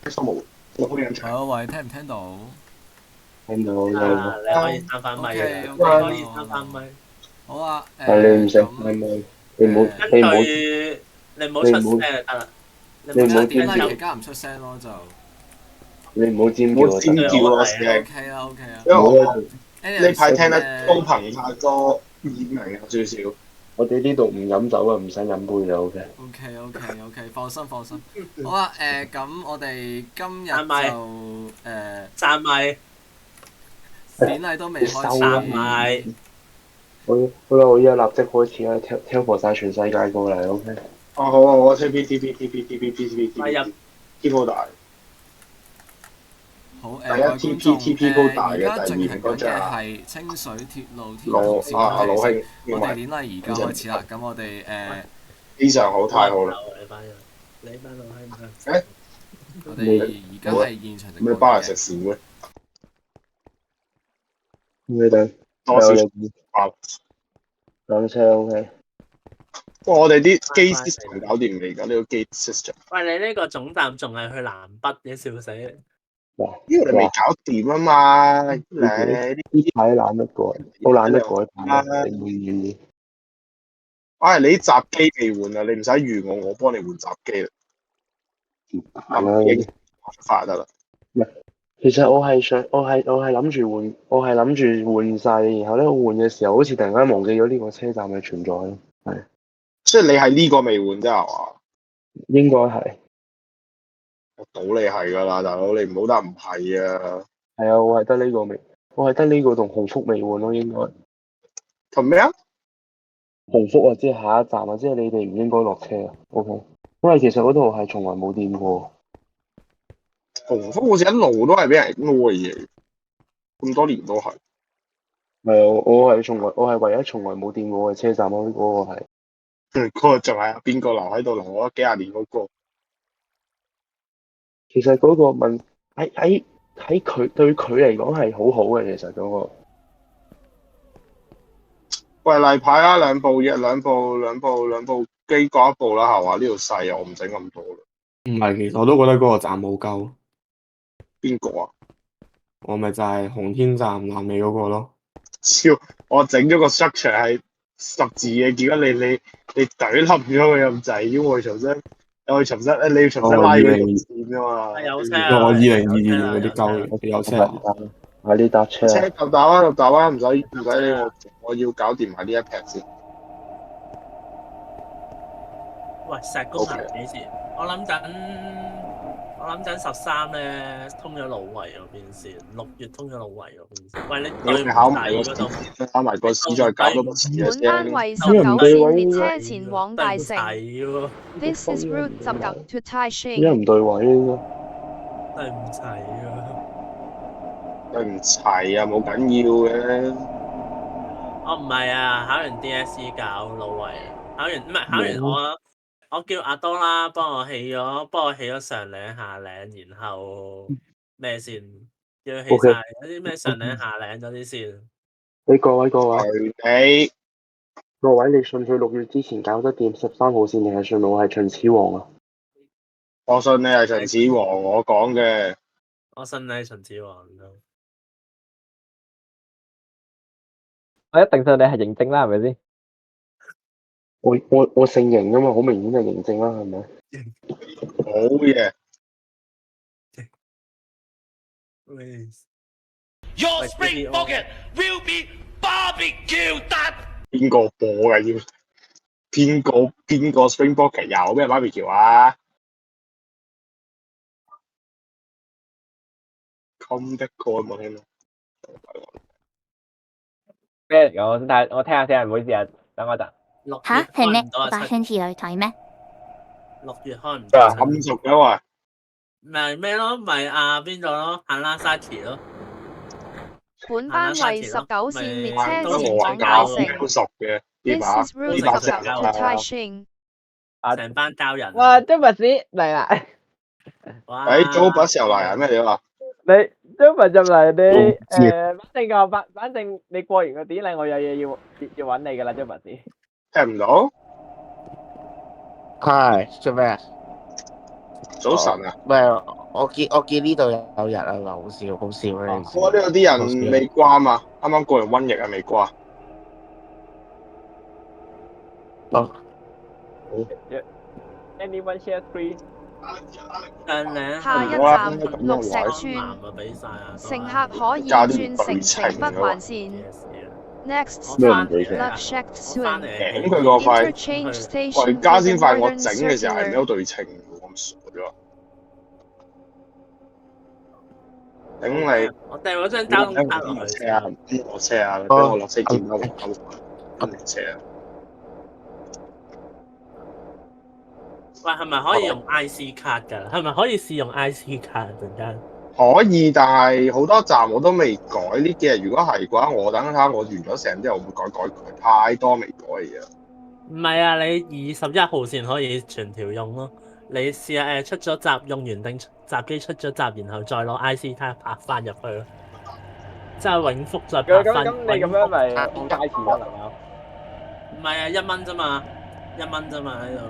喂，聽唔聽到聽到有你可以閂翻咪㗎啦，？OK 你 OK，可以閂翻咪。好啊。但你唔使咁係咪？你唔好跟你唔好住你唔好出聲你唔好就得啦，你唔你唔好出好尖叫，典禮期聲就間唔出聲咯就 你唔好尖叫就得唔好尖對㗎。我係啊。叫咯聲，OK 啦 OK 啦。唔好因為我喺度，呢排 Anyways，聽得高頻太多耳鳴啊，少少。我哋呢度唔飲酒啊，唔使飲杯就 OK。OK OK OK，放心放心。好啊。咁我哋今日閂咪，就閂咪，典禮都未開收閂始。咪。好啦，我依家立即開始啦，挑撥晒全世界過嚟，OK。哦，好啊，好啊，TP TP TP TP TP 咪入 TP TP 好大，好。第一 各位觀 TP 眾，TP 高大而嘅，第二家進行緊嘅唔該張啊，係清水鐵路天老虹線開啟式。老兄我哋認為典禮而家開始啦。咁我哋非常好，太好啦。你班人，你班老閪唔誒，我哋而家係現場直播咁你包人食嘅。屎咩？你等多少係我哋包？上車 OK。哇！我哋啲機 該。system 搞掂未㗎？呢個機 system，喂，你呢個總站仲係去南北嘅，笑死！哇因為你未哇！搞掂啊嘛，你呢排懶得改，好懶得改版啊！你唔願意？唉，你啲閘機未換啊？你唔使預我，我幫你換閘機啦。係啦，已經發得啦。唔係，其實我係諗住換，我係諗住換晒，然後咧我換嘅時候，好似突然間忘記咗呢個車站嘅存在咯。係，即係你係呢個未換啫係嘛？應該係。我賭你係㗎啦，大佬，你唔好得唔係啊！係啊，我係得呢個未，我係得呢個同鴻福未換咯，應該。同咩啊？鴻福啊，即係下一站啊，即係你哋唔應該落車啊。OK，因為其實嗰度係從來冇掂過。鴻福好似一路都係俾人攞嘅嘢，咁多年都係。係啊，我係唯一從來冇掂過嘅車站咯，嗰個係。嗰個仲係邊個留喺度留咗幾廿年嗰個？其實嗰個喺佢對佢嚟講係好好嘅，其實嗰個。喂，例牌啦，兩部機各一部啦，係嘛？呢度細啊，我唔整咁多啦。唔係，其實我都覺得嗰個站冇夠，邊個啊？我咪就係紅天站爛尾嗰個咯。超！我整咗個 structure 係十字嘅，結果你懟冧咗佢咁滯，要我重新，你要重新拉佢條線㗎嘛？有車我啊，2022年嗰啲鳩嘢，我哋有車啊。啊呢搭車車啊，搭啊，唔使理我要搞掂埋呢一劈先。喂，石工係幾時？我諗緊13咧通咗路圍嗰邊線，6月通咗路圍嗰邊線。喂，你對唔考埋個抵嗰度？考埋個市再搞多次嘅本班啫。為因為唔19對位線列車前往大城。對唔齊喎， This is route 19 to 因 Taishing。為唔對位應該。對唔齊喎。對唔齊啊，冇緊要嘅。我唔係啊，考完 DSE 搞路圍，考完唔係考完我叫阿多啦，幫我起咗上嶺下嶺，然後咩先？叫佢起 OK 晒嗰啲咩上嶺下嶺嗰啲先。你各位，你你信佢6月之前搞得掂13號線，定係信我係秦始皇啊？我信你係秦始皇，我講嘅。我信你秦始皇都。我一定信你係認證啦，係咪先？我姓邢噶嘛，好明顯係嬴政啦，係咪？好嘢。Your spring pocket will be barbecue that。邊個播嘅要？邊個 Springbok 有咩 barbecue 啊？Come back 過有冇聽到？咩嚟㗎？但係我聽下先，唔好意思啊，等我陣。吓？係咩？我把兄弟嚟睇咩？6月開唔到。咁熟嘅喂。咪咩咯？咪邊度咯？行啦，Saki 咯。本班為19線列車前往大城。好熟嘅。This is route 19 to Taishing。成班交人。哇！張拔士嚟啦！誒，Joe 又嚟啊？咩料啊？你張拔入嚟，你反正你過完個典禮，我有嘢要揾你㗎啦，張拔士。聽唔到？係做咩啊？早晨啊！咩？我見呢度有人啊，好笑好笑啊！你知我呢度啲人未瓜嘛，啱啱過完瘟疫啊，未瓜。哦， Anyone share three？上領下一好啊站綠石村，南啊，俾晒啊！乘客可以加啲轉乘城北環線。Next 咩唔 stop 對稱 Love Shack 我翻 Swing。嚟頂佢個肺， Interchange 我 station 而家先 to 發 the 現我 Northern 整嘅時候係 Circular。冇對稱，咁傻咗。頂你！我掟咗張交通卡落去車啊！唔落車啊！俾我落車見到我唔落車啊！喂，係咪可以用 IC 卡㗎？係咪可以試用 IC 卡啊？陣間可以，但係好多站我都未改。呢幾日如果係嘅話，我等下我完咗成之後，我會改佢。太多未改嘅嘢。唔係啊，你21號線可以全條用咯。你試下出咗閘用完定閘機出咗閘，然後再攞 IC 卡拍翻入去咯。即係永福再拍翻。咁你咁樣咪好嘥錢咯，朋友。唔係啊，1蚊啫嘛，1蚊啫嘛喺度。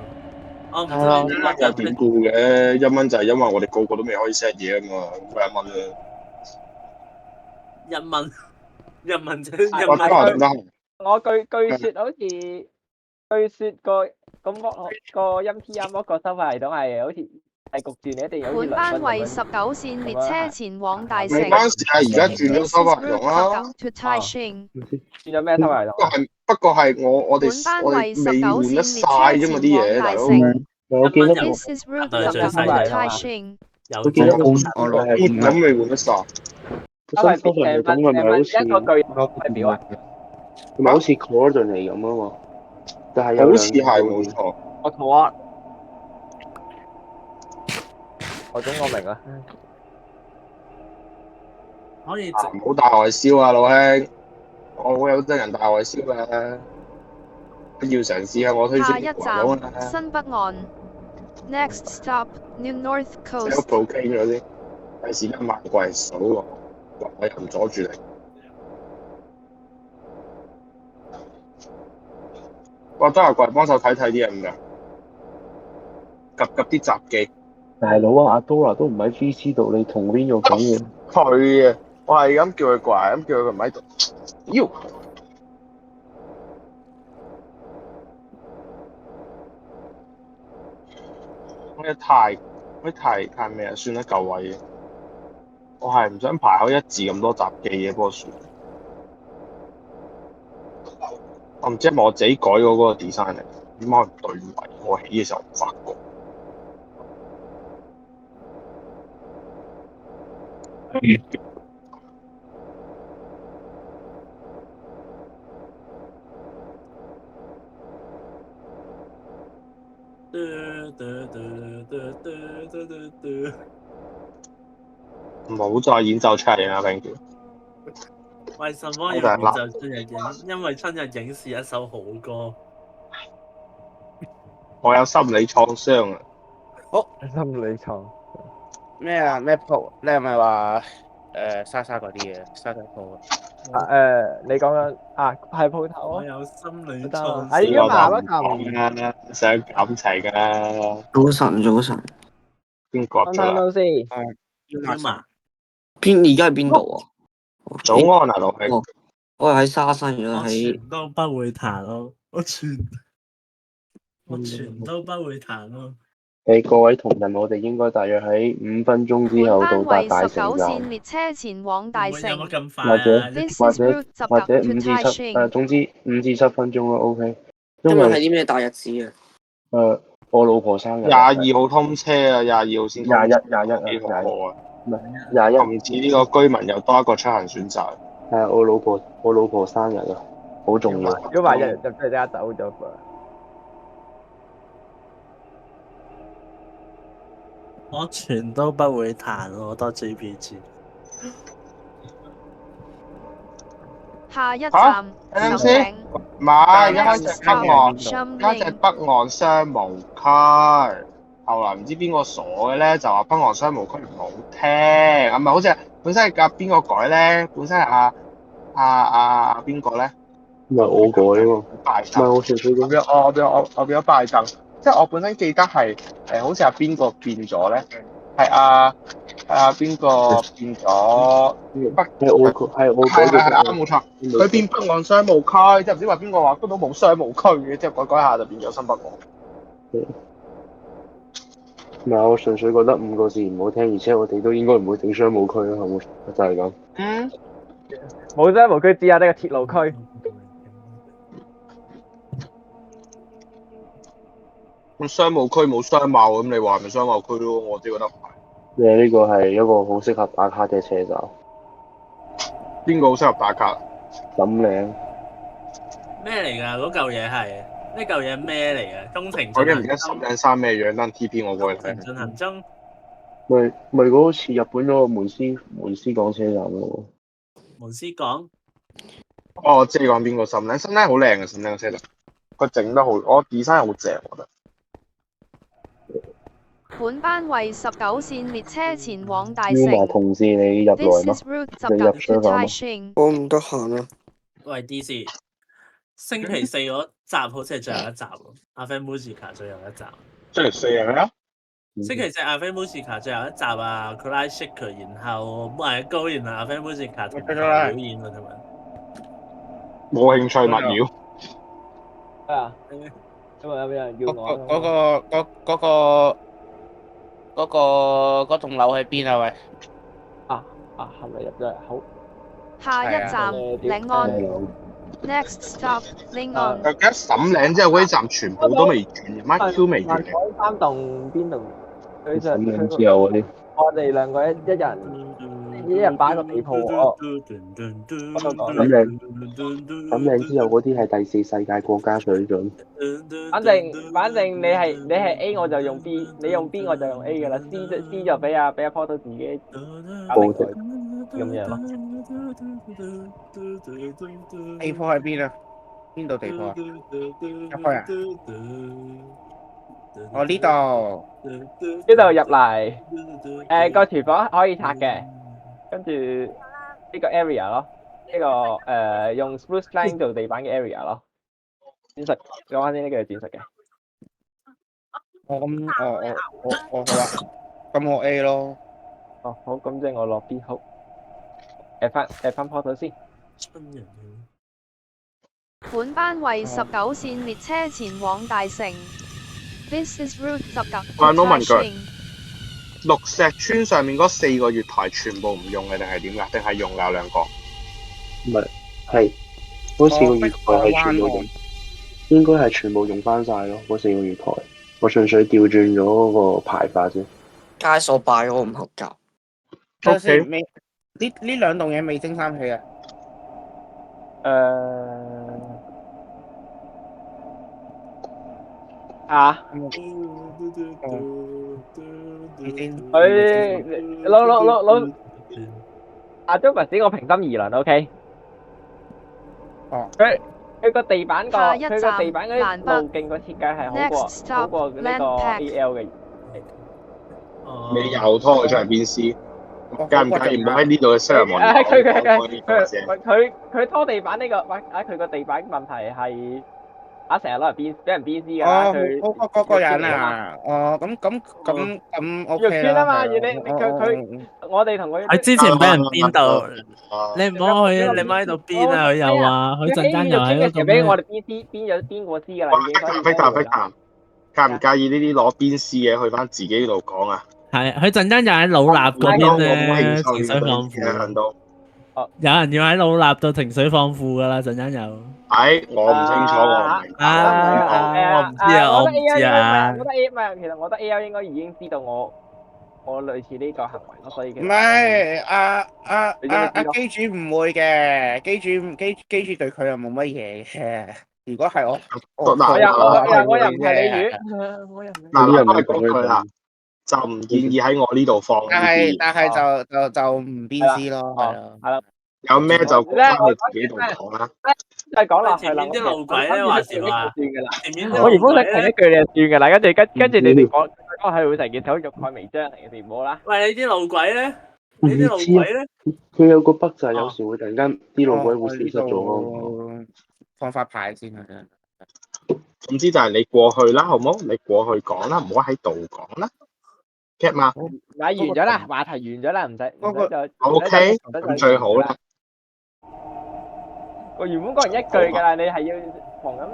我唔知係啊，你1蚊有典故嘅，1蚊就係因為我哋個個都未可以 set 嘢啊嘛，咁1蚊啦。 1蚊，1蚊啫我，1蚊。得閒。我據說好似據說個音 T 音嗰個收費系統係好似係焗住你一定要好似本班為倫敦19線列車前往大城。未關事啊，而家轉咗收費系統啦。to Taishing。轉咗咩收費系統？不過係我哋未換得晒啫嘛啲嘢，大佬。我記得 This is route 對最犀利 to 啊 Taishing。有我記得我攞咁未換得晒。新收費系統係咪好似一個巨人代表啊？係咪好似 coordinate 咁啊嘛？但係有好似係冇錯。我同我我明啦。可以唔好大外燒啊，老兄！我會有真人大外燒嘅，要嘗試下我推下一薦華站新北岸。Next stop New North 有 Coast。 部傾咗啲，第時間買貴數喎，我又唔阻住你。哇！得閒過嚟幫手睇睇啲嘢唔㗎，及啲雜記。大佬啊，阿 Dora 都唔喺 VC 度，你同 Win 要講嘢。佢啊，我係咁叫佢過嚟，咁叫佢唔喺度。妖！嗰啲太咩啊？算啦，夠位嘅。我係唔想排口一字咁多雜記嘅，不過算。我唔知係咪我自己改咗嗰個 design 嚟，點解唔對位？我起嘅時候唔發覺。唔好再演奏出嚟啦 ，thank you。為什麼要演奏春日影？因為春日影是一首好歌。我有心理創傷啊！心理創咩啊？咩鋪？你係咪話莎莎嗰啲嘢？莎莎鋪你講緊啊係鋪頭啊？我有心理得創啊！依家麻傷。乜咁？想感情啊！早晨，邊個等等到先。要嘛？而家喺邊度啊？早安啊，老兄！我係喺沙山，而我家喺全都不會彈咯，我全都不會彈咯。各位同仁，我哋應該大約喺5分鐘之後到達本班為19大城站，線列車前往大有冇城。咁快或者啊？This 或 is 者 route 或者19 to 5至7 Taishing。總之5至7分鐘咯，OK。因今日係為啲咩大日子啊？我老婆生日。 22號通車啊，22號先通車。21幾好啊！唔係21。唔止呢個居民又多一個出行選擇。係啊，我老婆生日啊，好重要。如果話日就即刻走咗噃。我全都不會彈咯，多 JPG。下一站等陣首先領。唔係，一開 Next 始北岸， stop 一開始 Shumling。北岸商務區，後來唔知邊個傻嘅咧，就話北岸商務區唔好聽，啊唔係好似係本身係夾邊個改咧？本身係邊個咧？唔係我改啊嘛，拜唔係我純粹咁。我變咗拜登，即係我本身記得係好似係邊個變咗咧？係邊個變咗北？係啱冇錯，佢變北岸商務區，即係唔知話邊個話嗰度冇商務區嘅，之後改下就變咗新北岸。唔係，我純粹覺得5個字唔好聽，而且我哋都應該唔會整商務區啦，係冇？就係咁。冇商務區，只有呢個鐵路區。咁商務區冇商貿，咁你話係咪商貿區咯？我自己覺得唔係。你呢個係一個好適合打卡嘅車站。邊個好適合打卡？錦嶺。咩嚟㗎？嗰嚿嘢係呢嚿嘢咩嚟㗎？工程我已經唔記得錦嶺山咩樣，等 TP 我過去睇。進行中。咪嗰好似日本嗰個門司港車站咯。門司港。哦，我知你講邊個？錦嶺好靚嘅錦嶺車站，佢整得好，我 design 好正，我覺得。本班為19線列車前往大城。要埋同事你入來嗎？你入商場嗎？我唔得閒啊。喂 DC， 星期四嗰集好似係最後一集喎，阿飛 Musica 最後一集。星期四係咩啊？星期四阿飛 Musica 最後一集啊 ，Cry Shaker， 然後賣高，然後阿飛 Musica 同台表演啊，係咪？冇興趣勿擾。啊？因為有冇人要我？嗰棟樓喺邊啊？喂！係咪入咗嚟？好。下一站嶺岸 ，Next stop 嶺岸。而家沈嶺之後嗰啲站全部都未完，乜 Q 未完。3棟邊棟？佢就沈嶺之後嗰啲。我哋兩個一人擺個地鋪哦。沈嶺之後嗰啲係第4世界國家水準。反正你係 A 我就用 B， 你用 B 我就用 A 噶啦 ，C 就俾阿 Porter 自己報值咁樣咯。地鋪喺邊啊？邊度地鋪啊？入去啊？我呢度入嚟，個廚房可以拆嘅，跟住呢個 area 咯，呢個用 spruce plank 做地板嘅 area 咯。展示講翻先，呢個係展示嘅。我好啊，咁我 A 咯。哦，好，咁即係我落 B 好。翻 Porter 先。本班為19線列車前往大城。This is route 19。我問句，綠石村上面嗰4個月台全部唔用嘅定係點㗎？定係用有2個？唔係，係嗰4個月台係全部用，應該係全部用翻晒咯。嗰4個月台，我純粹調轉咗嗰個排法啫。街所擺我唔合格。等先，呢2棟嘢未蒸3氣啊？佢攞阿 Jonas 我平心而論 ，OK。佢個地板嗰啲路徑個設計係好過呢個 AL 嘅。你又拖佢出嚟變 C，介唔介意唔好喺呢度嘅西人網？佢拖地板呢個，佢個地板問題係。成日攞嚟俾人 B C 㗎啦，佢嗰個人啊，咁 OK 啦。圈啊嘛，佢我哋同佢。佢之前俾人邊度？你唔好去，你咪喺度邊啊！佢又話佢陣間又喺度俾我哋 B C 邊過 C 㗎啦，已經。介唔介意呢啲攞邊 C 嘅去翻自己度講啊？係，佢陣間又喺老衲嗰邊咧，情緒放負。有人要喺老衲度情緒放負㗎啦，陣間又。我唔清楚，我唔明。我唔知啊，我唔知啊。我覺得 A 唔係，其實我覺得 AL 應該已經知道我類似呢個行為咯，所以唔係阿機主唔會嘅，機主對佢又冇乜嘢嘅。如果係我又唔係你魚，我又唔係。嗱，都係講句啦，就唔建議喺我呢度放。但係就唔變 C 咯，係啦。有咩就講翻你自己度講啦。即係講落去啦。前面啲路軌咧話時話，我原本想停一句你就算㗎啦，跟住你哋講係會成件手欲蓋彌彰嚟嘅事，唔好啦。喂，你啲路軌咧？佢有個筆就係有時會突然間啲路軌會消失咗咯。放發牌先啊！總之就係你過去啦，好冇？你過去講啦，唔好喺度講啦。，get 嘛買完咗啦，話題完咗啦，唔使再，OK，咁最好啦。我原本講完一句㗎啦，你係要狂咁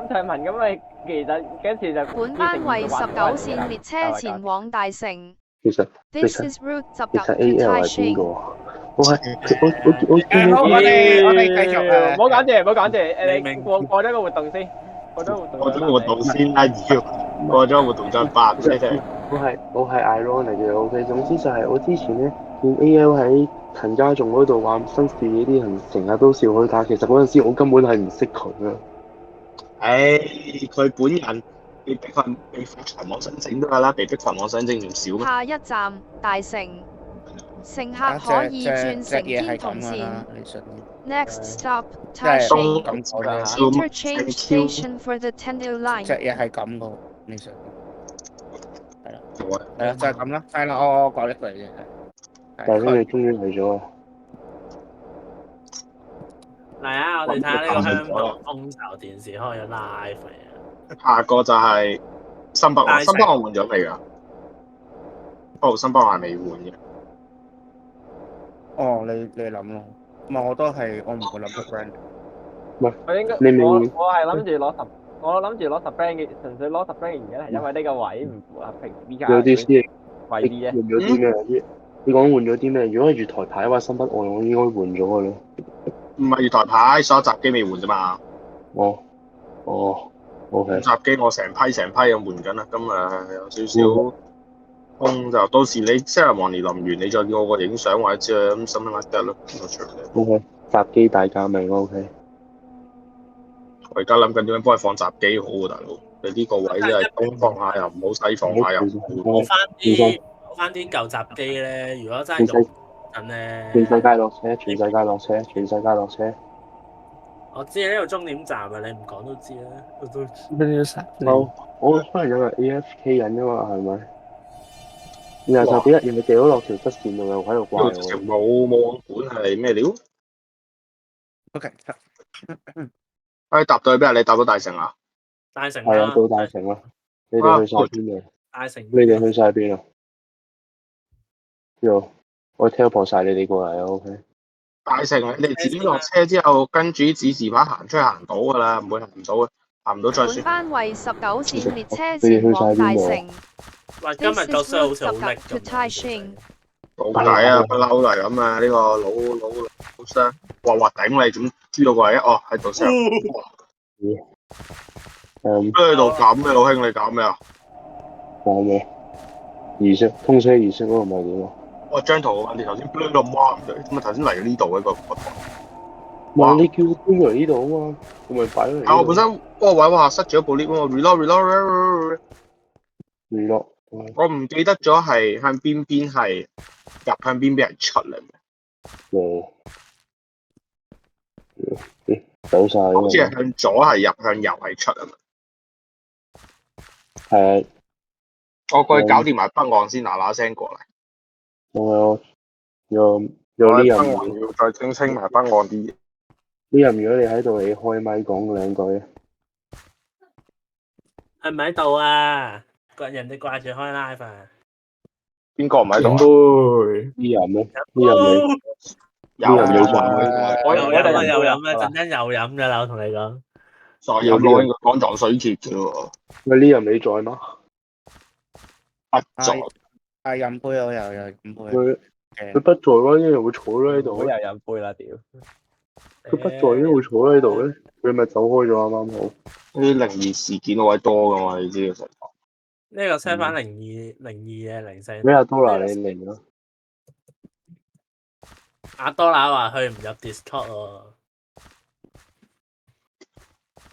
唱文咁咪，其實跟住就本班為19線列車前往大城。其實 This is route 其實19 AL to 係邊 Taishing。個？我係好，我哋繼續唔好講住，唔好講住，你過咗個活動先，過咗活動先啦，要過咗活動再辦啫。我係 Iron 嚟嘅 ，OK。總之就係我之前咧見 AL 喺陳家頌嗰度話新事呢啲人成日都笑佢，但係其實嗰陣時我根本係唔識佢啊。佢本人被逼繁網申請都係啦，被逼繁網申請仲少咩？下一站大城，乘客可以轉乘天同線。Next stop Taishing Interchange Station for the Tendil Line。隻嘢係咁嘅，你想係啦，就係咁啦，係啦，我講一句啫，但係你終於嚟咗啊！嚟啊！我哋睇下呢個香港風潮電視開咗 live 啊！下個就係新北岸，新北岸換咗未㗎？新北岸係未換嘅。哦，你諗咯，唔係我都係，我唔會諗出 brand。唔係，我應該我係諗住攞10 brand 嘅，純粹攞10 brand 嘅原因係因為呢個位唔符合平時 B 卡。有啲先貴啲啫。換咗啲咩？你講換咗啲咩？如果係月台牌嘅話，新北岸我應該換咗嘅咯。唔係月台牌，所有閘機未換啫嘛。OK。閘機我成批咁換緊啦，咁有少少空就到時你即係黃連淋完，你再叫我個影相或者咁something like that咯。OK， 閘機大革命 OK。我而家諗緊點樣幫佢放閘機好喎，大佬。你呢個位真係東放下又唔好，西放下又唔好。攞翻啲舊閘機咧，如果真係用緊咧，全世界落車，全世界落車。我知呢度終點站啊，你唔講都知啦。我可能有個 AFK 人啫嘛，係咪？然後就俾人掉咗落條側線度，又喺度怪我。冇管係咩料 ？OK。搭到去邊啊？你搭到大城啊？大城係啊，到大城啦。你哋去晒邊啊？大城。你哋去晒邊啊？我 teleport 晒你哋過嚟啊 ，OK。大城，你哋自己落車之後，跟住指示牌行出去行到㗎啦，唔會行唔到嘅，行唔到再算。本班為19線列車前往大城。喂，今日個衰好似好叻咁。冇計啊，不嬲嚟咁啊！呢個老商，話頂你，點知道個位？哦，喺度上。喺度搞咩，老兄？你搞咩啊？搞咩？儀式通車儀式嗰個咪點啊？我張圖你頭先 blur 到媽唔對，咁啊頭先嚟呢度嘅個台。哇！你叫我搬嚟呢度啊嘛，我咪擺咗嚟。我本身嗰個位哇塞咗部 lift，我 reload。我唔記得咗係向邊係入，向邊係出嚟嘅。走晒。好似係向左係入，向右係出啊嘛。係。我過去搞掂埋北岸先，嗱聲過嚟。我有呢人要再清埋北岸啲嘢。呢人如果你喺度，你開麥講兩句啊。係咪喺度啊？人哋掛住開 live 啊！邊個唔喺度？呢人咩？呢人你在？我又飲啦，陣間又飲㗎啦！我同你講，再飲攞呢個肝臟水結嘅喎。喂，呢人你在嗎？不在。係飲杯，我又飲杯。佢不在咯，因為會坐咗喺度。又飲杯啦，屌！佢不在，因為會坐喺度咧，佢咪走開咗啱啱好。啲靈異事件好鬼多噶嘛，你知嘅實。呢個相反02嘅04。俾阿多拿你嚟咯。阿多拿話佢唔入 Discord 喎。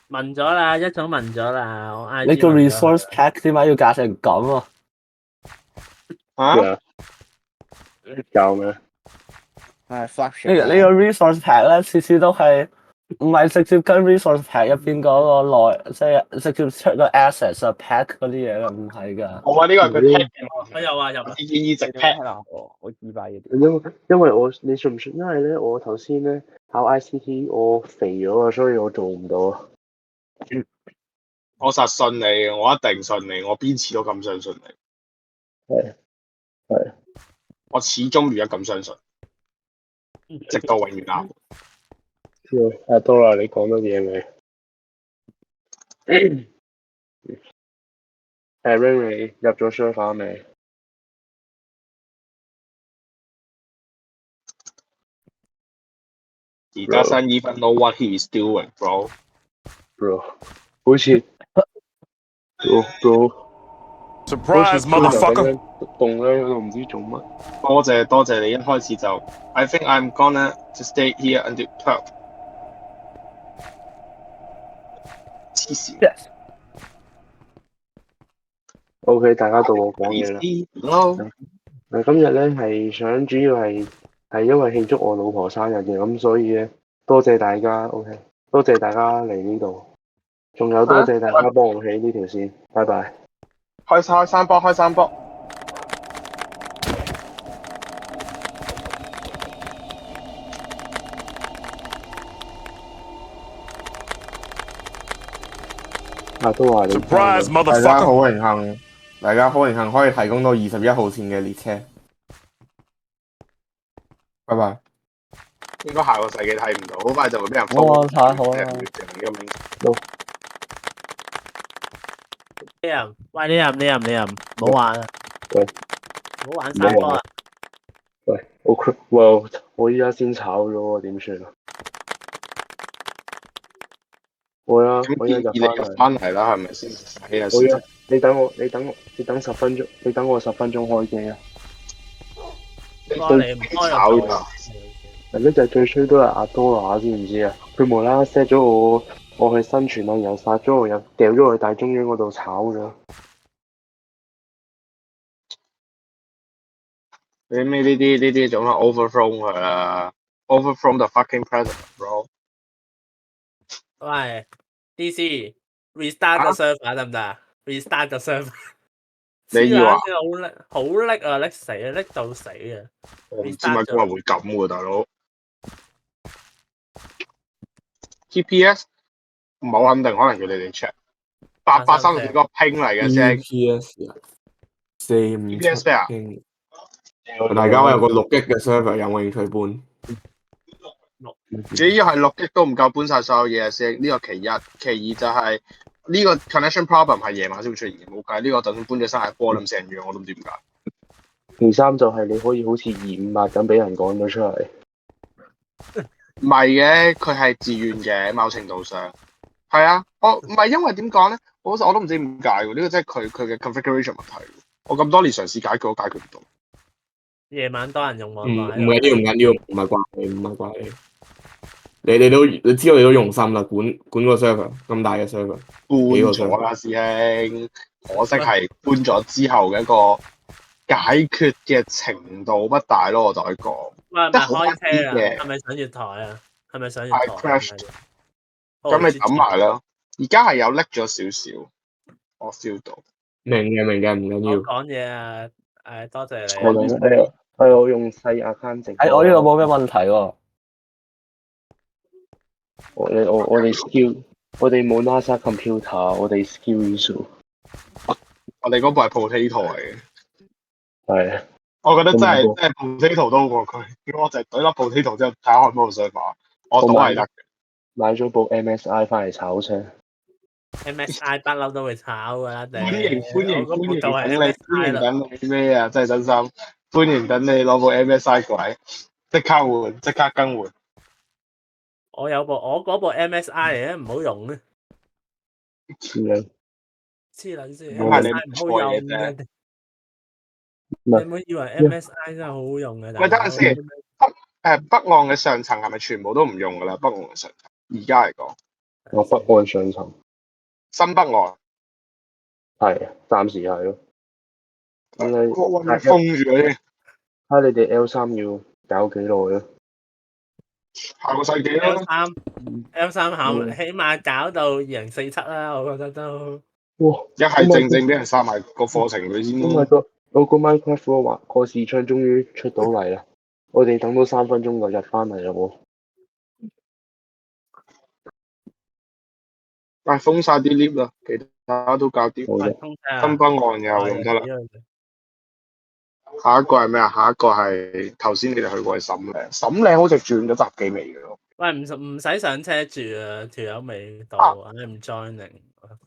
問咗啦，一早問咗啦，我 IG 你個 resource pack 點解要搞成咁啊？教咩？係 flash。呢個 resource pack 咧，次次都係唔係直接跟 resource pack 入邊嗰個內，即係直接出個 assets 啊 pack 嗰啲嘢嘅，唔係㗎。我話呢個係佢 pack 佢又話入建議直 pack 啦，我自閉嘅。因為你信唔信？因為咧，我頭先咧考 ICT， 我肥咗啊，所以我做唔到啊。我實信你，我一定信你，我邊次都咁相信你。係我始終如一咁相信，直到永遠啱。阿多啦，你講多嘢未？Aaron 你入咗 server 未 He doesn't even know what he is doing, bro.？Bro，好似 bro， Surprise, motherfucker！ 動咧喺度唔知做乜。多謝你一開始就 I think I'm gonna to stay here until 12。黐線。Yes. OK，大家到我講嘢啦。今日咧係想主要係因為慶祝我老婆生日嘅，咁所以咧多謝大家 OK， 多謝大家嚟呢度，仲有多謝大家幫我起呢條線，拜拜。開三波。都話你 Surprise, 大家好榮幸可以提供到21號線嘅列車。拜拜。應該下個世紀睇唔到，好快就會俾人封。哇！太好啦！喂，你入，唔好玩啊！喂，唔好玩三波啊！喂，我依家先炒咗喎，點算啊？我依家入翻嚟啦，係咪先？你等10分鐘，你等我10分鐘開機啊！你唔開炒㗎。呢就最衰都係阿多啦，知唔知啊？佢無啦啦 set 咗我去生存啊，又殺咗我，又掉咗我去大中央嗰度炒咗。你咩呢啲做乜 overthrow 佢啦 ？Overthrow the fucking president, bro！ 喂 ，DC restart 個 server 得唔得 ？restart 個 server。你要啊？好叻啊！叻死啊！叻到死啊！我唔知乜今日會咁喎，大佬。TPS 唔係好肯定，可能要你哋 check。833個拼嚟嘅啫。TPS 457 TPS 咩啊？大家有個6G 嘅 server， 有冇興趣搬？只要係6G都唔夠搬晒所有嘢先，呢個其一。其二就係呢個 connection problem 係夜晚先會出現嘅，冇計。呢個就算搬咗生日波咁成樣，我都唔知點解。其三就係你可以好似258咁俾人趕咗出嚟。唔係嘅，佢係自願嘅，某程度上係啊。我唔係因為點講咧，我都唔知點解喎。呢個真係佢嘅 configuration 問題。我咁多年嘗試解決都解決唔到。夜晚多人用網唔緊要，唔係怪你。你知道你都用心啦，管個 server 咁大嘅 server， 搬咗啦，師兄。可惜係搬咗之後嘅一個解決嘅程度不大咯，我就係講。喂，咪開車啊？係咪上月台啊？係咪上月台 ？crashed。咁你抌埋啦。而家係有拎咗少少，我 feel 到。明嘅，唔緊要。講嘢啊！多謝你。我用細 account 直播。我呢個冇咩問題喎。我哋 skill， 我哋冇 NASA computer， 我哋 skill issue。我哋嗰部係 potato 嚟嘅。係。我覺得真係 potato 都好過佢。如果我就係懟粒 potato 之後睇下開唔開到 server， 我都係得嘅。買咗部 MSI 翻嚟炒車。MSI 不嬲都會炒噶啦，歡迎等你咩啊？真係真心歡迎等你攞部 MSI 過嚟，即刻換，即刻更換。我嗰部 MSI 嚟嘅，唔好用咧。黐撚線，MSI 唔好用嘅。你唔好以為 MSI 真係好好用嘅。喂，等陣先，北岸嘅上層係咪全部都唔用噶啦？北岸嘅上層，而家嚟講，我北岸上層。新北岸係，暫時係咯。國運封住你。睇你哋 L3 要搞幾耐咯？下個世紀啦。L3 考起碼搞到2047啦，我覺得都。哇！一係正俾人殺埋個課程佢先咯。我個 Minecraft 個視窗終於出到嚟啦！我哋等到3分鐘就入翻嚟啦喎。封晒啲 lift 啦，其他都搞掂。新北岸又用得啦。下一個係咩啊？下一個係頭先你哋去過嘅沈嶺，沈嶺好似轉咗閘機未嘅咯。喂，唔使上車住啊，條友未到，你唔 joining。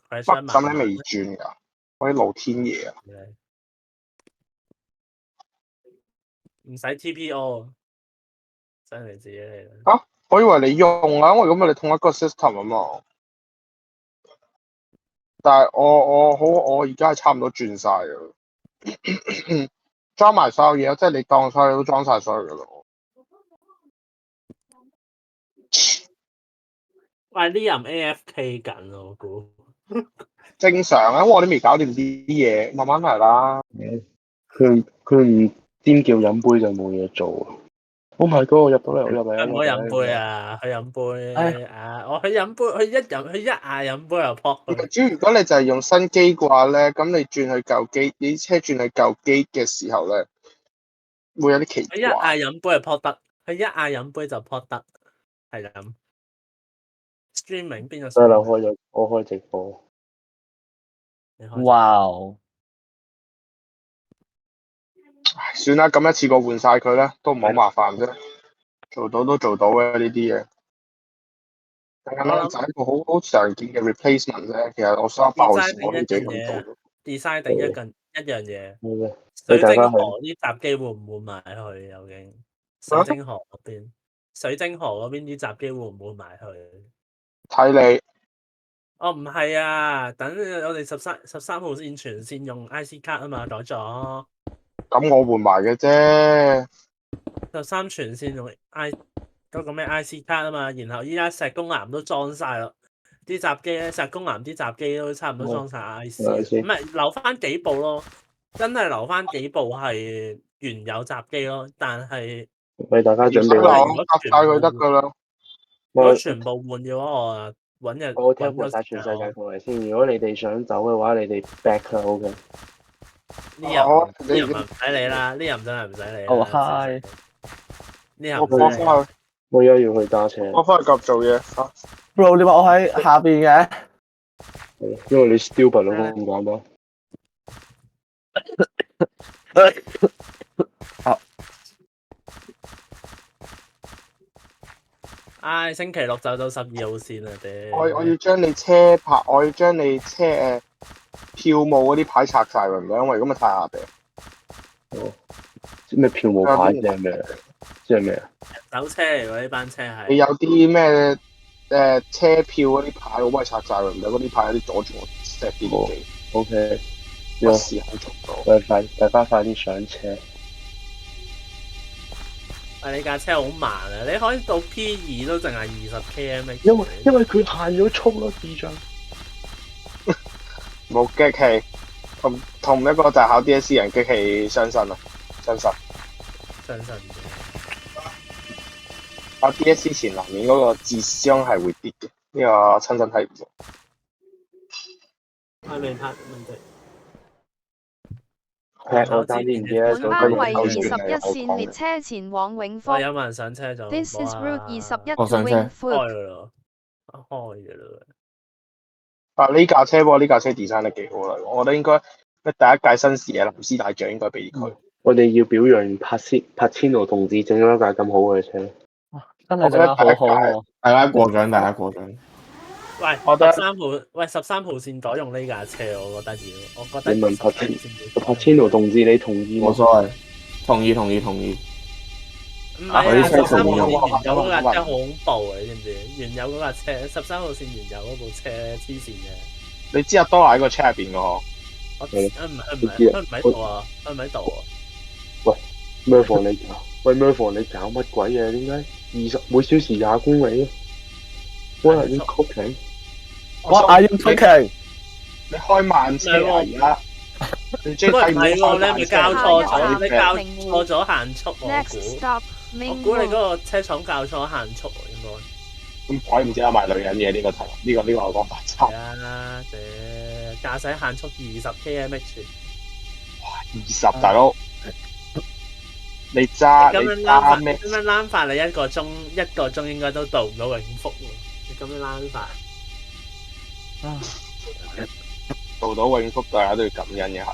北沈嶺未轉㗎，嗰啲露天嘢啊。唔使 TPO， 真係自己嚟啦。啊，我以為你用啊，因為咁你同一個 system 啊嘛。但係我而家係差唔多轉晒㗎，裝埋所有嘢，即係你當所有都裝晒所有㗎咯。喂，呢人 AFK 緊我估。正常啊，因為我哋未搞掂啲嘢，慢慢嚟啦。佢唔尖叫飲杯就冇嘢做。Oh my god！我入到嚟，我入嚟。唔好飲杯啊！去飲杯啊！我去飲杯，佢一嗌飲杯又撲佢。主要如果你就係用新機嘅話咧，咁你轉去舊機，你車轉去舊機嘅時候咧，會有啲奇怪。佢一嗌飲杯就撲得，佢一嗌飲杯就撲得，係咁。streaming 邊個？得啦，我開直播。哇！算啦，咁一次過換晒佢咧，都唔好麻煩啫。做到都做到嘅呢啲嘢。就係一個好常見嘅 replacement 啫。其實我所有爆時我都自己咁做。design 定一樣嘢。水晶河啲閘機會唔會埋去？究竟水晶河嗰邊？水晶河嗰邊啲閘機會唔會埋去？睇你。哦，唔係啊，等我哋13號線全線用 IC 卡啊嘛，改咗。咁我換埋嘅啫。13全線用嗰個咩 IC 卡啊嘛，然後依家石公岩都裝晒咯，啲閘機咧，石公岩啲閘機都差唔多裝晒 IC，唔係留翻幾部咯，真係留翻幾部係原有閘機咯，但係為大家準備好，搭晒佢得噶啦。如果全部換嘅話，我揾日我聽過晒全世界過嚟先。如果你哋想走嘅話，你哋 back 啦 OK。呢人唔使理啦，呢人真係唔使理。哦 hi。呢人我翻去。我而家要去揸車。我翻去夾做嘢。Bro， 點解我喺下邊嘅？因為你 stupid 咯，咁簡單。星期六就到12號線啦，爹。我要將你車牌，我要將你車票務嗰啲牌拆晒，唔該，因為咁啊太下地。哦。咩票務牌即係咩？即係咩啊？人手車嚟喎，呢班車係。你有啲咩車票嗰啲牌，我幫你拆晒佢，唔該，嗰啲牌有啲阻住我 set 啲機。OK。我試下做到。大家快啲上車。喂，你架車好慢啊！你可以到 P2都淨係20 km。因為佢限咗速咯，智障。冇激氣，同一個就係考 DSE 人激氣傷身啊，傷身。考 DSE 前難免嗰個智商係會跌嘅，呢個親身體驗過。我未拍問題。我爭啲唔記得咗。本班為21線列車前往永福。有冇人上車咗 This is route 21 to 永福。開嘅啦。呢架車喎，呢架車 design 得幾好啦，我覺得應該第一屆新時嘅藍絲大獎應該俾佢。我哋要表揚柏千奴同志整咗架咁好嘅車。真係整得好好。大家過獎，大家過獎。喂，我覺得13號線改用呢架車，我覺得要，我覺得。你問柏千奴同志，你同意冇所謂，同意。唔係啊，13號線原有嗰架車好恐怖啊！你知唔知？原有嗰架車13號線原有嗰部車黐線嘅。你知阿多喺個車入邊嘅嗬？佢唔喺度啊！佢唔喺度啊！喂 ，Murphy 你搞乜鬼嘢？點解每小時20公里？What are you cooking？What are you cooking？你開慢車啊而家？唔係喎，你係咪校錯咗？你校錯咗限速我估你嗰個車廠校錯限速應該。咁鬼唔知有埋女人嘅呢個題，呢個我講法差。啊！駕駛限速20 km/h。哇！20大佬，你揸咩？咁樣躝法，你一個鐘應該都到唔到永福喎。你咁樣躝法，到到永福大家都要感恩一下。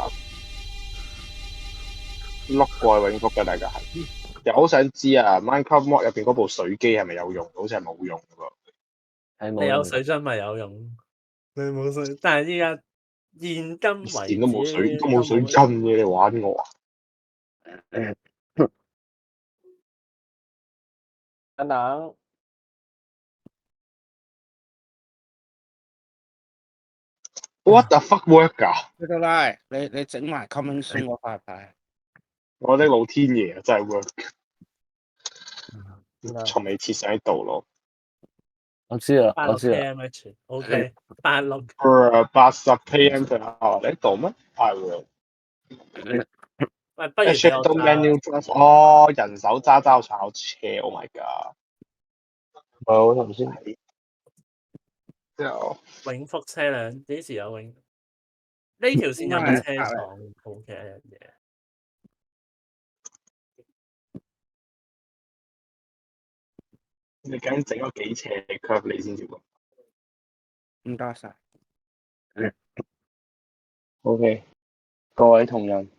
碌過去永福嘅，大家係。又好想知啊 ，Minecraft mod 入邊嗰部水機係咪有用？好似係冇用喎。你有水樽咪有用，你冇水，但係依家現今為止都冇水樽嘅，你玩我啊？等等。What the fuck work 㗎？得得啦，你整埋 coming soon 嗰塊牌。我的老天爺啊，真係 work，從未設上喺度咯。我知啦，我知啦。 KMH，OK， 86。80 km per hour，你喺度咩？係喎。喂，不如俾我揸。哦，人手揸炒車 ，Oh my god！我頭先之後永福車輛幾時有永？呢條線有冇車廠好嘅一樣嘢？你究竟整咗幾斜 curve 你先至喎？唔該晒。OK， 各位同仁，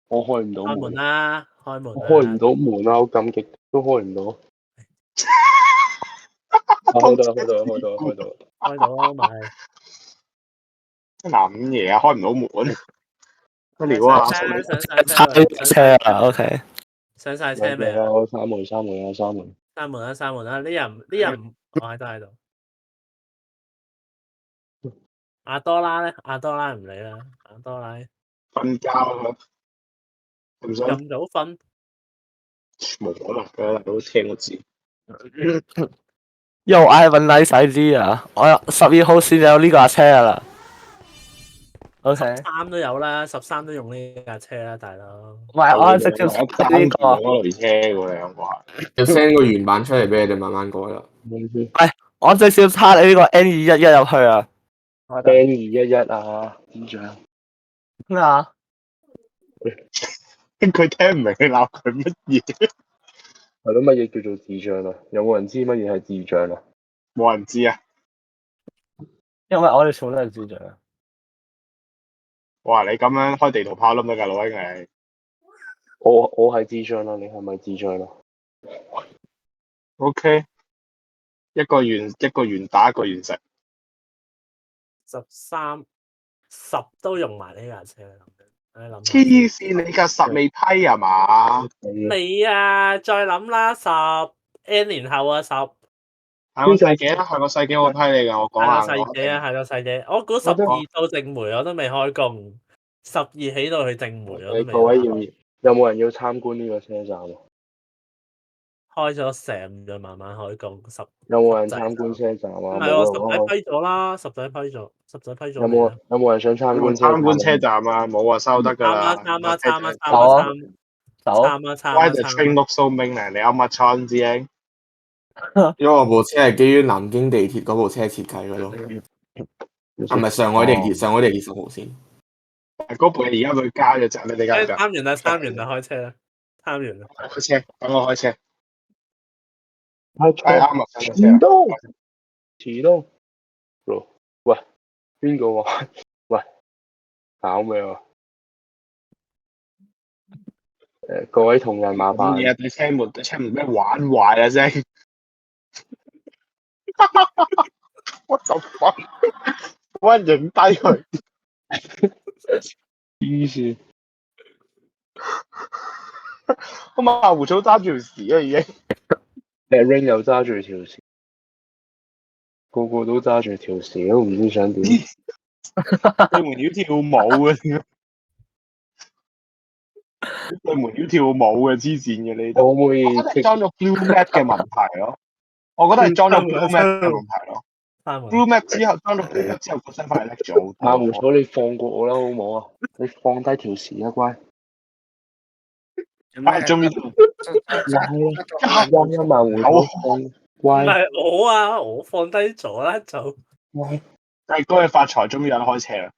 我開唔到開門啦！開門！開唔到門啊！我咁極都開唔到。開到咪諗嘢啊！開唔到門，乜料啊？上車啊 ，OK。上晒車未啊？閂門。閂門啦！呢人我喺度。阿多拉咧，阿多拉唔理啦，阿多拉瞓覺啊！唔想咁早瞓，冇可能㗎，都聽我知。Yo, I have a nice idea。我12號線有呢架車啦。OK。13都有啦，13都用呢架車啦，大佬。唔係，我係直接呢個。嗰類車喎，兩個係。要 send 個原版出嚟俾你哋慢慢改啦。係，我直接插你呢個 N211入去啊。N211啊，點樣？咩啊？佢聽唔明你鬧佢乜嘢？係咯，乜嘢叫做智障啊？有冇人知乜嘢係智障啊？冇人知啊！因為我哋全部都係智障啊！哇！你咁樣開地圖炮得唔得㗎，老兄你？我係智障啦，你係咪智障啊 ？OK， 一個圓打一個圓食。13、10都用埋呢架車，黐線！你架10未批啊嘛？未啊！再諗啦，10N 年後啊10。下個世紀啦，下個世紀我批你㗎，我講下。下個世紀啊，下個世紀。我估12到正梅我都未開工，12起到去正梅我都未。各位有冇人要參觀呢個車站啊？開咗成就慢慢開工10。有冇人參觀車站啊？唔係我10仔批咗啦，10仔批咗。有冇人想參觀車站啊？冇啊，收得㗎啦。參 Why the train look so mean？你有乜倉知英？因為我部車係基於南京地鐵嗰部車設計嘅咯，係咪上海地鐵10號線？嗰部嘢而家佢加咗站，你哋加參完啦，開車啦，參完啦。開車，等我開車。啱啊！遲到。喂，邊個話？喂，搞咩啊？各位同仁麻煩。嘢對車門咩玩壞啊啫！What the fuck？ 我影低佢。黐線。我馬胡草揸住條匙啊已經。Ring 又揸住條匙，個個都揸住條匙，都唔知想點。對門要跳舞嘅，對門要跳舞嘅黐線嘅你。我會裝咗 Blue Map 嘅問題咯，我覺得係裝咗 Blue Map 嘅問題咯。Blue Map 之後裝咗 Blue Map 之後個身塊叻咗。馬胡草，你放過我啦，好唔好啊？你放低條匙啊，乖。終於馬胡草，乖。唔係我啊，我放低咗啦就。但係恭喜發財，終於有得開車啦。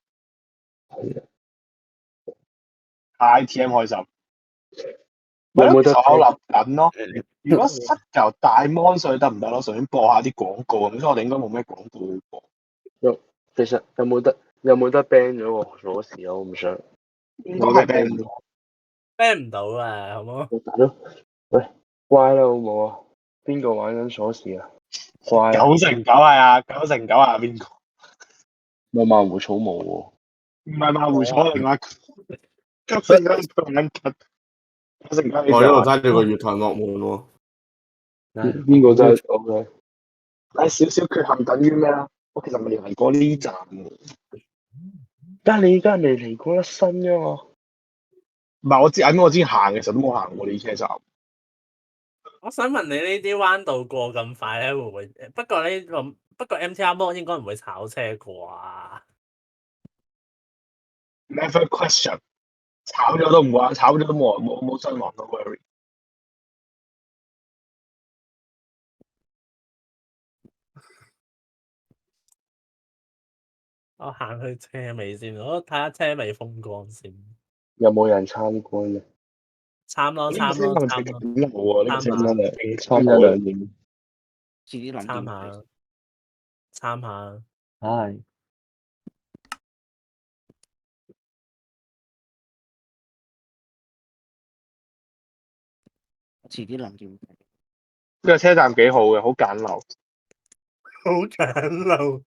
ITM 開心。有冇得我諗緊咯？如果塞嚿大 mon 上去得唔得咯？順便播下啲廣告咁，所以我哋應該冇咩廣告要播。其實有冇得 ban 咗個鎖匙啊？我唔想。應該係 ban 咗。，ban 唔到啊，好冇？大佬，喂，乖啦好冇啊？邊個玩緊鎖匙啊？乖啊！ 9成9係啊，9成9係邊個？冇馬胡草毛喎。唔係馬胡草，另外9成9佢玩緊9成9。我呢度揸住個月台惡門喎。邊個真係 OK？但係少少缺陷等於咩啦？我其實未嚟過呢站喎。你而家未嚟過一身啫嘛？唔係我之前行嘅時候都冇行過呢車站。我想問你呢啲彎道過咁快咧，會唔會？不過MTR mode 應該唔會炒車啩 Never question， 炒咗都唔話，炒咗都冇傷亡到 worry。我行去車尾先，我睇下車尾風光先。有冇人參觀嘅？參咯，呢個車係咪幾路喎？呢個車參一兩年。自己諗參下，參下。唉，遲啲諗掂。呢個車站幾好嘅，好簡陋，好簡陋，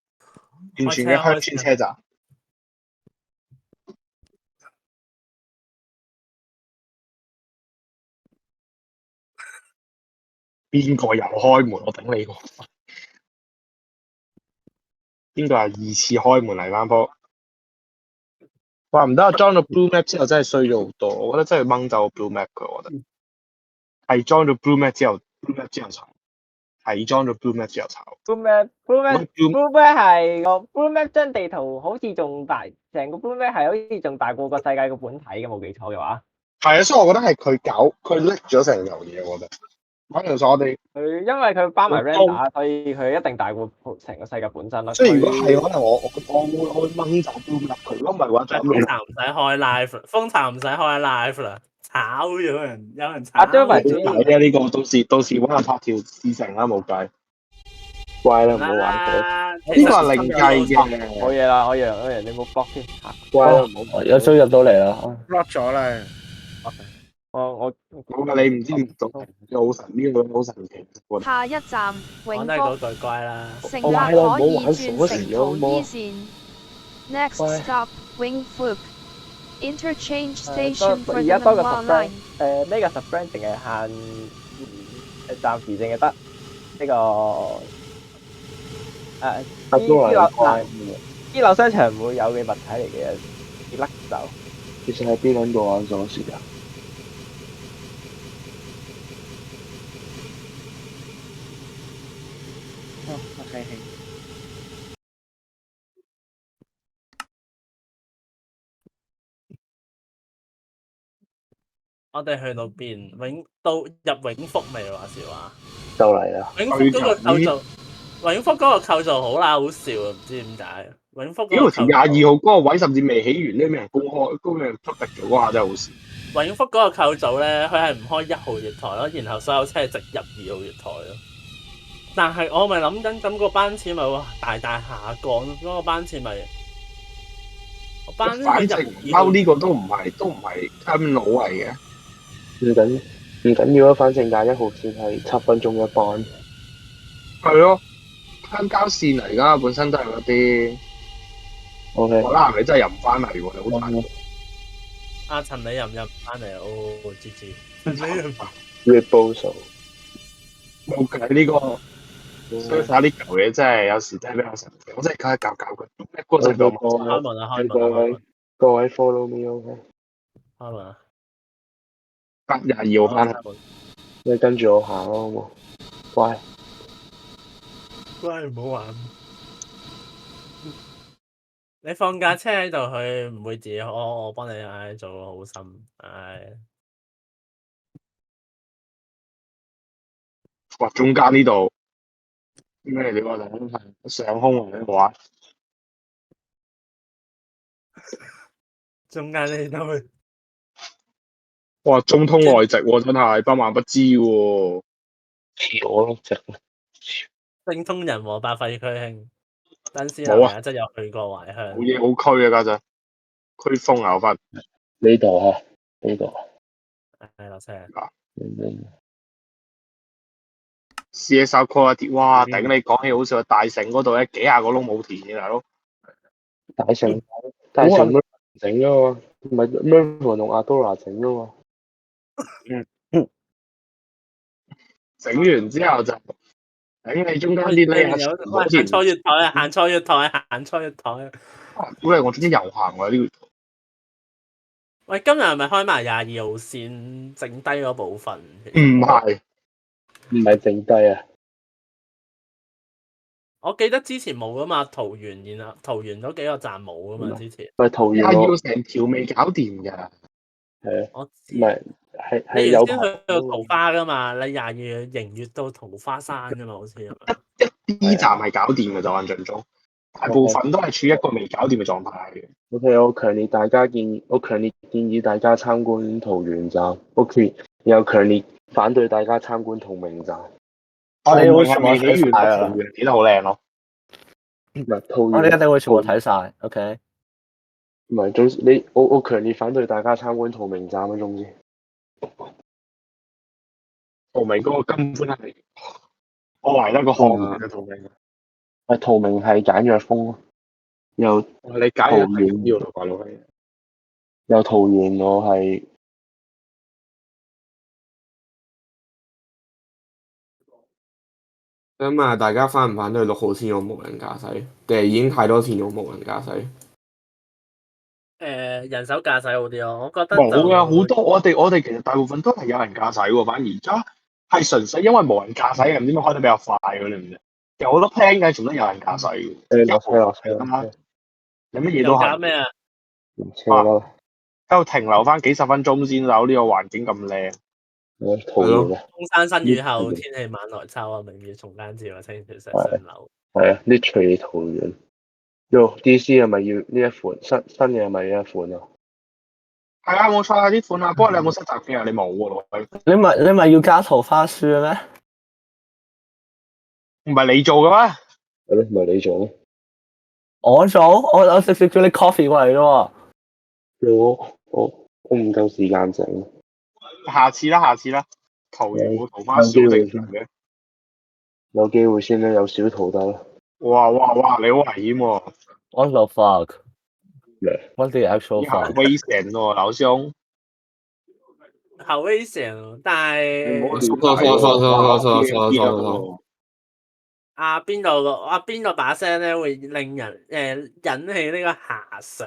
完全嘅鄉村車站。邊個又開門？我頂你個！邊個係二次開門嚟翻鋪？話唔得啊！裝咗 Blue Map 之後真係衰咗好多，我覺得真係掹走 Blue Map 佢，我覺得係裝咗 Blue Map 之後炒，係裝咗 Blue Map 之後炒。Blue Map 係個 Blue Map 張地圖好似仲大，成個 Blue Map 係好似仲大過個世界個本體嘅，冇記錯嘅話。係啊，所以我覺得係佢拎咗成嚿嘢，我覺得。可能我哋佢因為佢包埋 render，所以佢一定大過成個世界本身咯。即係如果係可能我會掹走 Blue Map 佢，如果唔係嘅話就風茶唔使開 live，風茶唔使開 live 啦，炒咗人，有人炒。阿張文睇啊！呢個到時揾下拍條試成啦，冇計。乖啦，唔好玩呢個係另計嘅。冇嘢啦，我讓你冇 block 先。乖啦，唔好有追入到嚟啦。 block 咗啦。我冇㗎，你唔知唔懂，好神呢個好神奇。下一站永我都係嗰福，句乖啦。乘客可以轉乘途依線。Next stop Wingfook Interchange Station for 而 the 家多個 Manila subbrand， Line。呢個 subbrand 淨係限暫時淨係得呢個依樓商場唔會有嘅物體嚟嘅，要甩走。其實喺邊撚度玩鎖匙啊？我睇戲。我哋去到邊？到入永福未話時話？就嚟啦！永福嗰個構造，永福嗰個構造好啦，好笑啊！唔知點解。永福嗰個構造22號嗰個位甚至未起完呢，俾人公開，嗰俾人出力咗嗰下真係好笑。永福嗰個構造咧，佢係唔開1號月台咯，然後所有車係直入2號月台咯。但係我咪諗緊，咁個班次咪大下降，嗰個班次咪班反正嬲呢個都唔係跟佬嚟嘅。唔緊要啊，反正廿1號線係7分鐘一班。係咯，鄉郊線嚟㗎，本身都係嗰啲。O K。我覺得係咪真係入唔翻嚟喎？你好慘。阿陳，你入唔入翻嚟？哦，GG。Reposo。冇計呢個。所以睇呢嚿嘢真係有時真係比較神奇，我真係搞佢。嗰陣就開門啊！開門！各位 follow me OK。開門啊！22號翻去。你跟住我行咯，好冇？乖。乖，唔好玩。你放架車喺度，佢唔會自己我幫你做個好心，哇！中間呢度。咩料啊？上空啊！你話中間呢度，哇！中通外直喎，真係百萬不知喎。似我咯，直。精通人和百廢區興，真絲流也真有去過懷鄉。冇嘢好區啊，家陣區風牛忽。呢度啊，呢度。係落車。CSR quality， 哇！頂你講起好似大城嗰度咧，幾廿個窿冇填嘅大佬。大城都整㗎嘛，唔係 Mervyn 同 Adora 整㗎嘛。整完之後就頂你中間啲咧，行錯月台啊！行錯月台，行錯月台。估你我中意遊行喎呢條。喂，今日係咪開埋22號線剩低嗰部分？唔係剩低啊！我記得之前冇噶嘛，桃園然後桃園嗰幾個站冇噶嘛，之前。喂，桃園要成條未搞掂㗎。係啊。我知。唔係係你有原先去到桃花噶嘛？你22月迎月到桃花山噶嘛？好似係咪？一 D 站係搞掂嘅就印象中，大部分都係處於一個未搞掂嘅狀態嘅。OK，我強烈建議大家參觀桃園站。OK，又強烈反對大家參觀同名站。我哋會全部睇睇晒啊！起得好靚咯。唔係桃園，我哋一定會全部睇晒。OK。唔係總之我強烈反對大家參觀桃明站啊！總之，桃明嗰個根本係我懷疑得個項目嘅桃明。桃明係簡約風咯。又你簡約係緊要咯，講到係。又桃園我係。咁啊，大家反唔反對6號線用無人駕駛？定係已經太多線用無人駕駛？人手駕駛好啲咯，我覺得冇㗎，好多我哋其實大部分都係有人駕駛喎，反而而家係純粹因為無人駕駛嘅，唔知點解開得比較快㗎，你唔知？有好多 plan 嘅，仲都有人駕駛嘅。落車啦！有乜嘢都係。搞咩啊？落車啦！喺度停留翻幾十分鐘先有呢個環境咁靚。桃園啊！風山新雨後，天氣晚來秋啊，明月松間照啊，清泉石上流。係啊，literally桃園。DC 係咪要呢一款新嘅係咪呢一款啊？係啊，冇錯啊，呢款啊，不過你有冇實習嘅啊？你冇喎，你咪要加桃花樹嘅咩？唔係你做嘅咩？係咯，唔係你做咩？我做，我直接叫你 coffee 過嚟咯喎。我唔夠時間整。下次啦，桃園冇桃花樹正常嘅。有機會先啦，有少桃得啦。哇！你好危險喎！What the fuck？ What the actual fuck？ 好危險喎，老兄。好危險，但係邊個把聲咧會令人引起呢個遐想，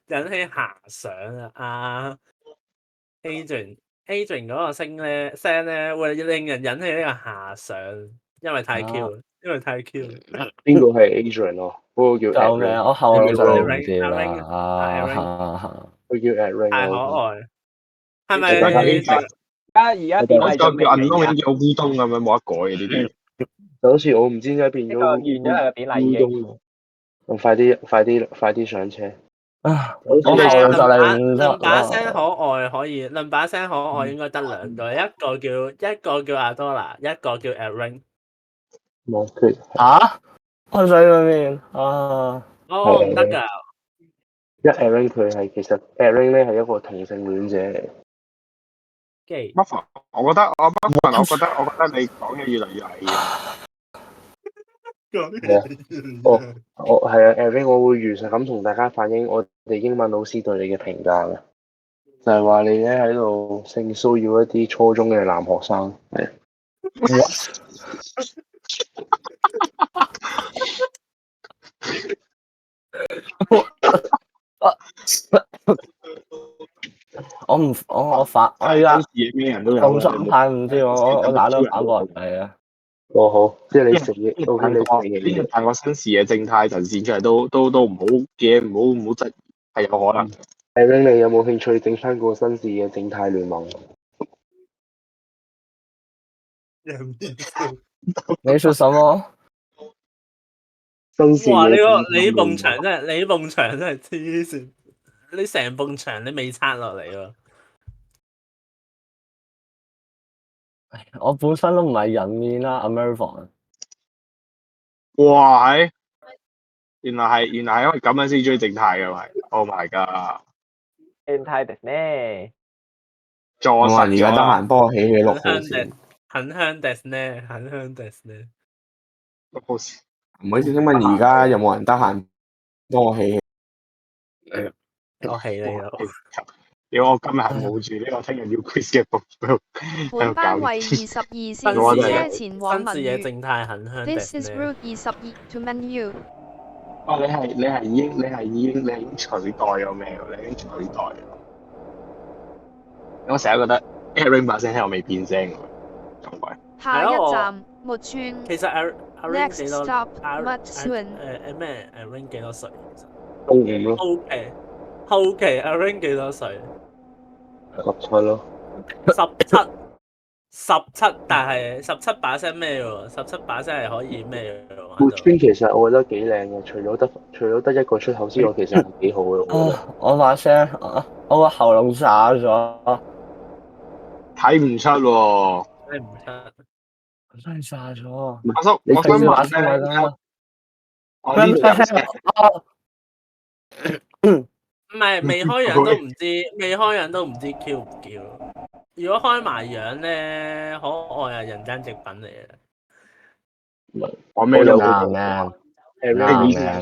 引起遐想啊！Adrian 嗰個聲咧會令人引起呢個遐想，因為太 Q，因為太 Q。邊個係 Adrian 啊？嗰個叫救命！我後面就唔知啦。佢叫 Adrian。太可愛，係咪？而家變係叫銀窿，叫烏冬咁樣，冇得改嘅呢啲。就好似我唔知點解變咗完咗係個典禮已經。快啲上車！論把聲可愛可以，論把聲可愛應該得兩個，一個叫阿多娜，一個叫 Aaron。冇缺嚇！我水裏面啊！哦，唔得㗎。Aaron 佢係其實 Aaron 咧係一個同性戀者嚟。Muffin，我覺得你講嘢越嚟越危險。係啊 ，Aaron， 我會如實咁同大家反映我哋英文老師對你嘅評價嘅，就係話你咧喺度性騷擾一啲初中嘅男學生，係。我而家咁心態唔知我打都打過嚟啊！好，即係你承認，呢個彈個新時嘅正態陣線出嚟都唔好嘅，唔好質疑，係有可能。Aaron， 你有冇興趣整翻個新時嘅正態聯盟？你說什麼？哇！你埲牆真係黐線，你成埲牆你未拆落嚟喎。我本身都唔係人面啦 ，American。哇！原來係因為咁樣先追正太嘅，係。Oh my god！ 正太ですね。坐我話實而家得閒咗，幫我起六號很香線。很香です呢，很香です呢。 6號線唔好意思，請問而家有冇人得閒幫我起？我起你咯。屌我今日係冇住呢個聽日要 quiz 嘅目標，喺本度搞班為掂。 22新線列視野車前往新文娛。視野正太很香 This です is 呢。 route 22 to Menu。哦，你係已經取代咗咩喎？你已經取代咗。我成日覺得 Aaron 把聲喺我未變聲喎，咁鬼。下一站木村。其實阿 Ring 幾 Next 多 stop 阿 Matsuan。咩Ring 幾多歲？中午咯，好奇阿 Ring 幾多歲17咯， ？17，但係17把聲咩喎？17把聲係可以咩喎？木村其實我覺得幾靚嘅，除咗得一個出口之外，其實係幾好嘅。我覺得我把聲，我個喉嚨沙咗，睇唔出喎。睇唔出。真係沙咗。阿叔，我想把聲咪問咧，得咯。我呢度有聲，唔係未開樣都唔知，未開樣都唔知 Q 唔 Q。如果開埋樣咧，可愛啊，人間極品嚟嘅。我咩都嗱冇。 man，以前呢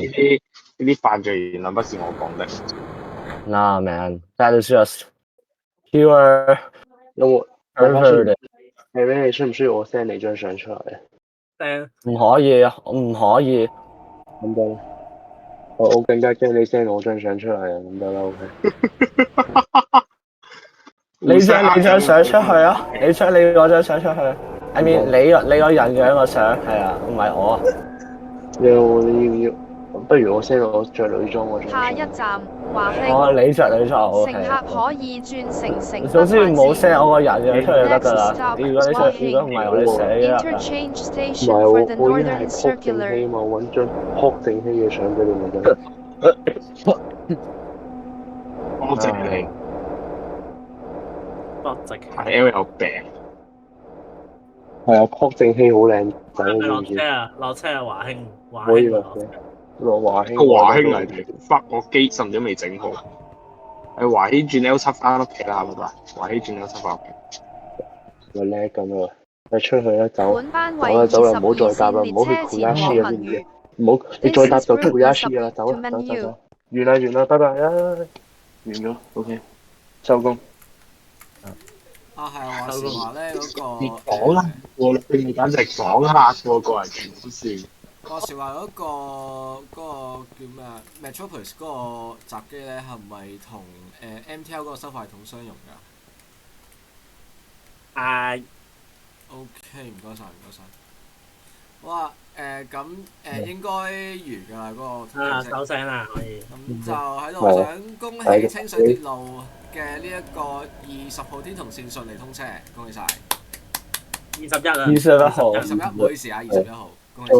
啲犯罪言論不是我講的。nah man，that is just pure 有冇 perverted。Aaron 你需唔需要我 send 你張相出嚟啊？聲唔可以啊，唔可以。咁得啦，我更加驚你 send 我張相出嚟啊！咁得啦，OK。你張相出去啊！你出你嗰張相出去。I mean 你個人樣個相係啊，唔係我啊。要，不如我 send 我着女裝嗰張下相。一站華哦，興。你着女裝 OK。乘客可以轉乘城北總之唔好環線。 send 我個人樣出去就得㗎 Next 啦。 stop 如果唔係我哋死啦。 Interchange 唔 station 係 for 我 the 我已經 Northern 係朴正熙 Circular。嘛，揾張朴正熙嘅相俾你咪得。多謝你。多謝。係 L 有病。係啊，朴正熙好靚仔，係咪落你知唔知？車啊？落車啊！華興，華可以興落嘅，落華興。個華興嚟嘅，fuck 我機甚至都未整好。係華興轉 L7翻屋企啦，拜拜。華興轉 L7翻屋企。咪叻咁啊！你出去啦，走。本班為走啦，唔好22再搭啦，線唔好去列車前 Kurashi 啊，知往文娛。唔知？唔好，你再搭就 Kurashi 噶啦，走啦，走。完啦，拜拜啊！完咗，OK，收工。係啊，話時話咧講啦，你咪簡直講下個個人情好笑。話時話嗰個叫咩啊 ？Metropolis 嗰個閘機咧，係咪同MTL 嗰個收費系統相容㗎？ OK， 唔該晒。哇，咁應該完㗎啦，嗰個通知。收聲啦，可以。咁就喺度想恭喜清水鐵路嘅呢一個20號天同線順利通車，恭喜晒。21啊。21，唔好意思啊，21號，恭喜晒。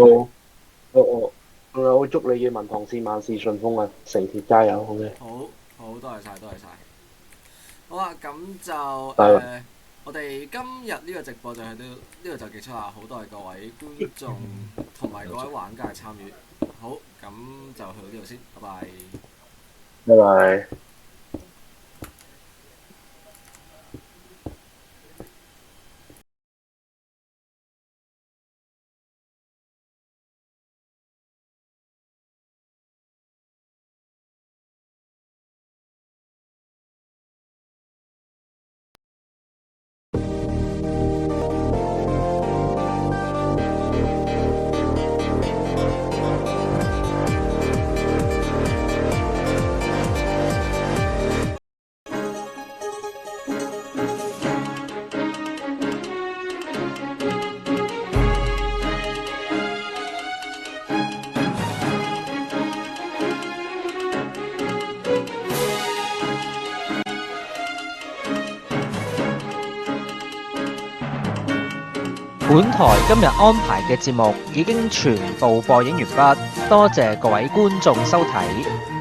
我祝你嘅文堂線萬事順風啊！城鐵加油，好嘅。好，多謝晒。好啊，咁就我哋今日呢個直播就去到呢度就結束啦。好多謝各位觀眾同埋各位玩家嘅參與。好，咁就去到呢度先，拜拜。拜拜。本台今日安排嘅節目已經全部播映完畢，多謝各位觀眾收睇。